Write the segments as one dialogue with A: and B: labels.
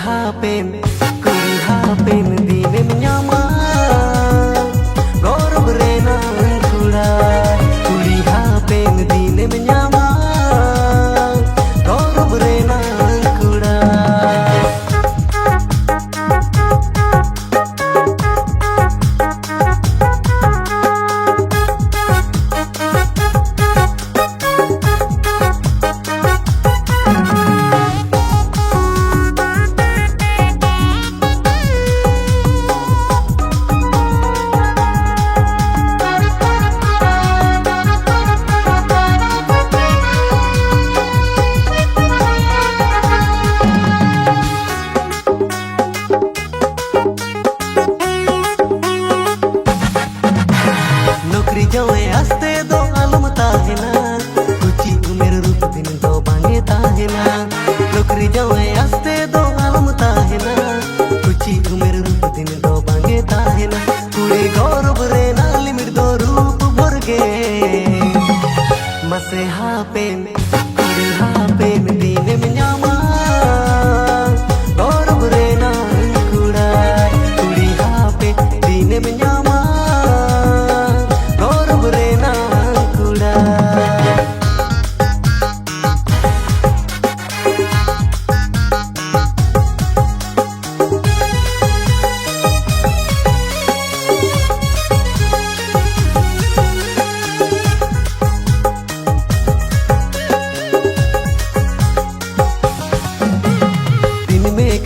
A: hapen kuri hapen dine menyama gor brena kura kuri hapen dine menyama gor brena kura जावे आस्ते दो आलम ताहेना कुची उमेर रूप दिन दो बांगे ताहेना नौकरी जावे आस्ते दो आलम ताहेना कुची उमेर रूप दिन दो बांगे ताहेना कुड़ी गौरव रे नालिमिर दो रूप भरगे मसे हापेन कुड़ी हापेन दीने मेnyama गौरव रे नाल कुड़ा कुड़ी हापेन दीने मेnyama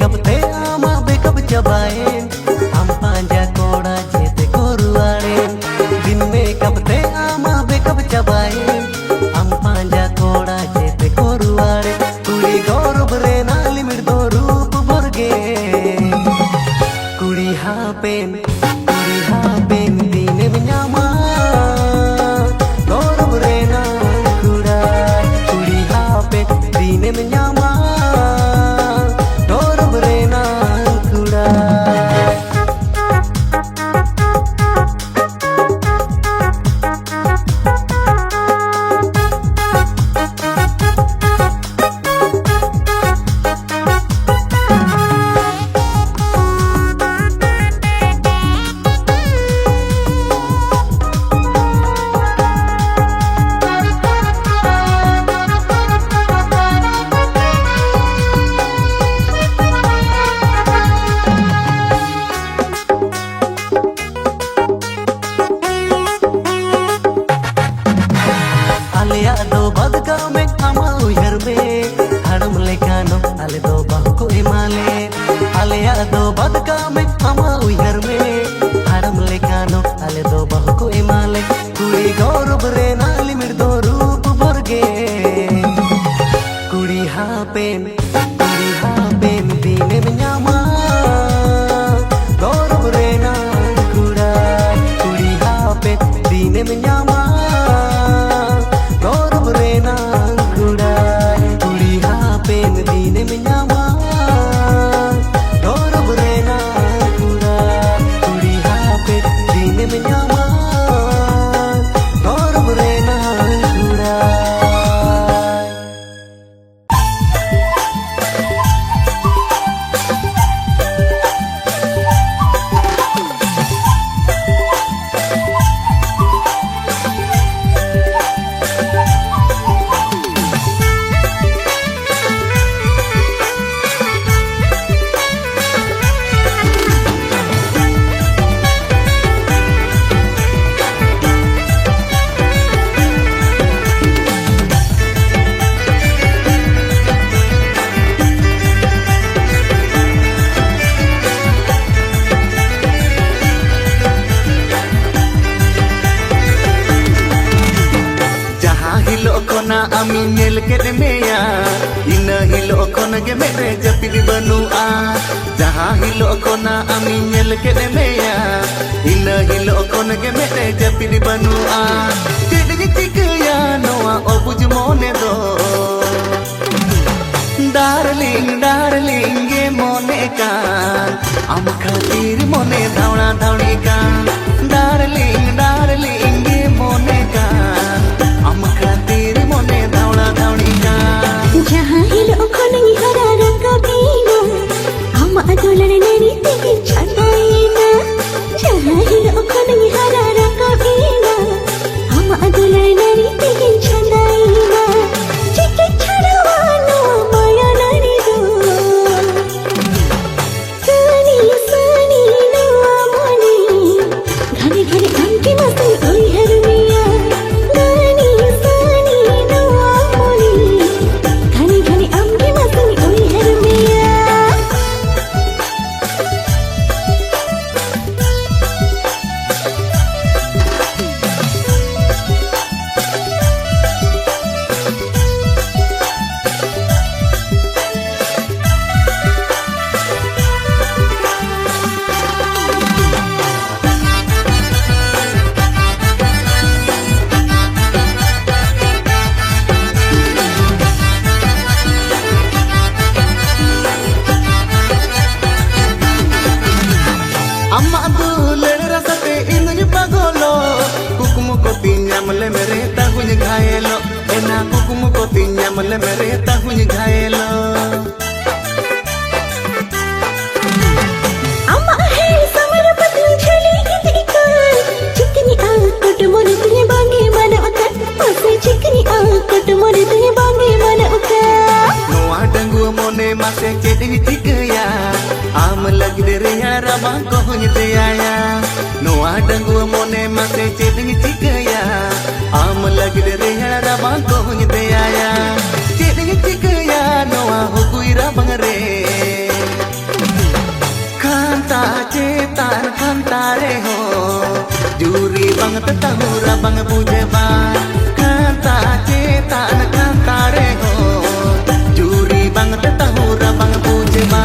A: कब ते आमा बेकब चबाएं हम पांजा कोड़ा जेते कोरुआड़ें दिन में कब ते आमा बेकब चबाएं हम पांजा कोड़ा जेते कोरुआड़ें कुड़ी गौरव रे नालिमिर दो रूप भरगे कुड़ी हापेन दीने मेnyama गौरव रे नाल कुड़ा कुड़ी हापेन दीने मेnyama आलिया दो बदका में आमा उयर में हड़म लेकानो आले दो बहुको इमाले आलिया दो बदका में आमा उयर में हड़म लेकानो आले दो बहुको इमाले कुड़ी गौरव रे नालिमिर दो रूप भरगे कुड़ी हापेन दीने मेnyama गौरव रे नाल कुड़ा कुड़ी हापेन दीने मेnyama आमी नेल के मेया इन हिलो कोन के मेरे जपिद बनुआ जहां हिलो कोना आमी नेल के मेया इन हिलो कोन के मेरे जपिद बनुआ चिड़गी चिकया नोआ ओबुज मोने दो डार्लिंग गे मोने का आम खातिर मोने धावना धावनी का डार्लिंग गे मोने का आम खातिर मोने धावना धावनी का
B: जहाँ हिलो कोन हरा रंग Bino nyamle mere tahuny ghaelo ena kukum ko ti nyamle mere tahuny ghaelo
C: amma hai samar patni chali itika chikni aakut mon tune bange mana uka ase chikni aakut mon tune bange mana uka
B: noa dangu mone mase chedi tikaya am lag dere yara ba ko huny te aya noa dangu mone mase chedi tikaya am lag dere yara ba ko huny te aya chedi tikaya noa hukuira bangre khanta chetan khantare ho juri bang tahura bang bujeba khanta chetan khantare ho juri bang tahura bang bujeba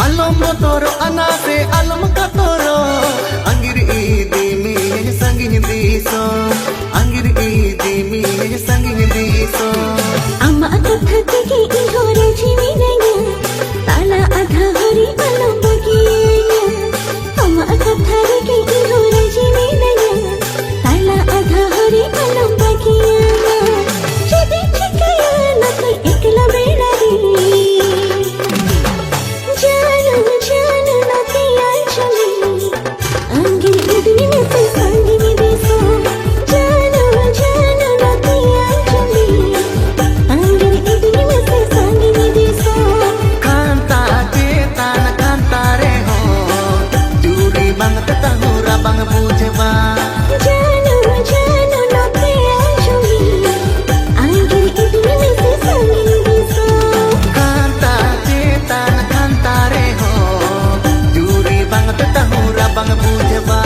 B: Alam toro anase alam katoro angir idi mi sangin diso angir idi mi sangin diso
C: amma akatha ke ihore jiminaya tala adha hari alam bagiya amma akatha ke ihore jiminaya tala adha hari alam bagiya jadi chikaya na kai ekla bela ri jana na kiya chali angir idni me se sangini deso jana na kiya chali angir idni me se sangini deso
B: khanta chetan khantare ho juri bang tahura bang bujeba
C: jana na kiya chali angir idni me se sangini deso
B: khanta chetan khantare ho juri bang tahura bang bujeba